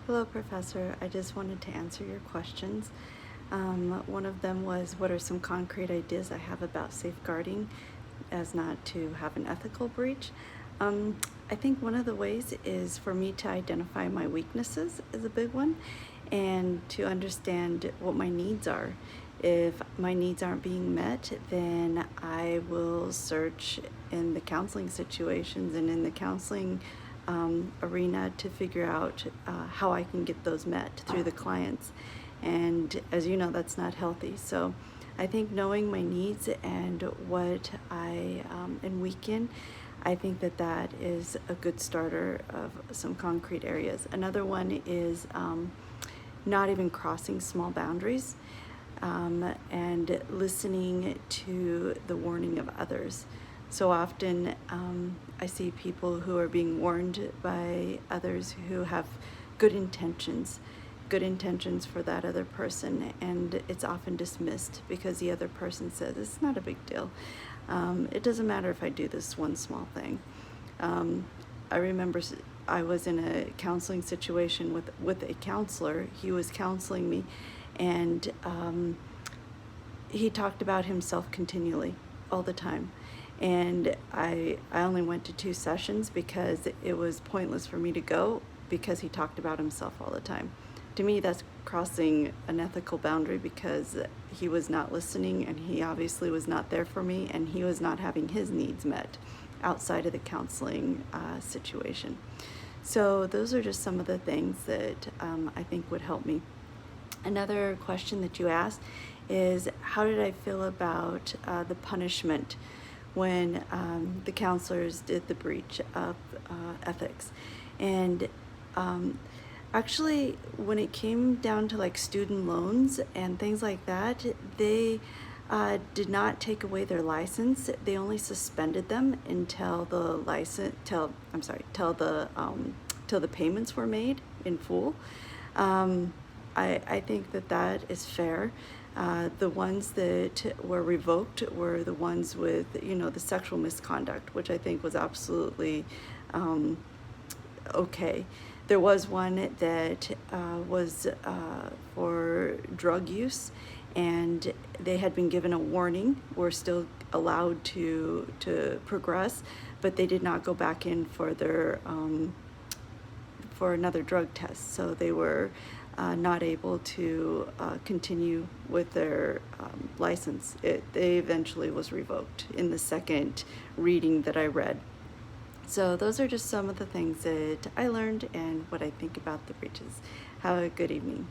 Hello, Professor. I just wanted to answer your questions. One of them was, what are some concrete ideas I have about safeguarding as not to have an ethical breach? I think one of the ways is for me to identify my weaknesses is a big one, and to understand what my needs are. If my needs aren't being met, then I will search in the counseling situations and in the counseling arena to figure out how I can get those met through the clients. And as you know, that's not healthy. So I think knowing my needs and what I am weak in, I think that that is a good starter of some concrete areas. Another one is not even crossing small boundaries, and listening to the warning of others. So often I see people who are being warned by others who have good intentions, good intentions for that other person, and it's often dismissed because the other person says, it's not a big deal. It doesn't matter if I do this one small thing. I remember I was in a counseling situation with a counselor. He was counseling me, and he talked about himself continually, all the time. And I only went to 2 sessions because it was pointless for me to go because he talked about himself all the time. To me, that's crossing an ethical boundary because he was not listening, and he obviously was not there for me, and he was not having his needs met outside of the counseling situation. So those are just some of the things that I think would help me. Another question that you asked is, how did I feel about the punishment when the counselors did the breach of ethics? And actually, when it came down to like student loans and things like that, they did not take away their license. They only suspended them until till the payments were made in full. I think that that is fair. The ones that were revoked were the ones with, the sexual misconduct, which I think was absolutely okay. There was one that was for drug use, and they had been given a warning. Were still allowed to progress, but they did not go back in for their for another drug test. So they were not able to continue with their license. They eventually was revoked in the second reading that I read. So those are just some of the things that I learned and what I think about the breaches. Have a good evening.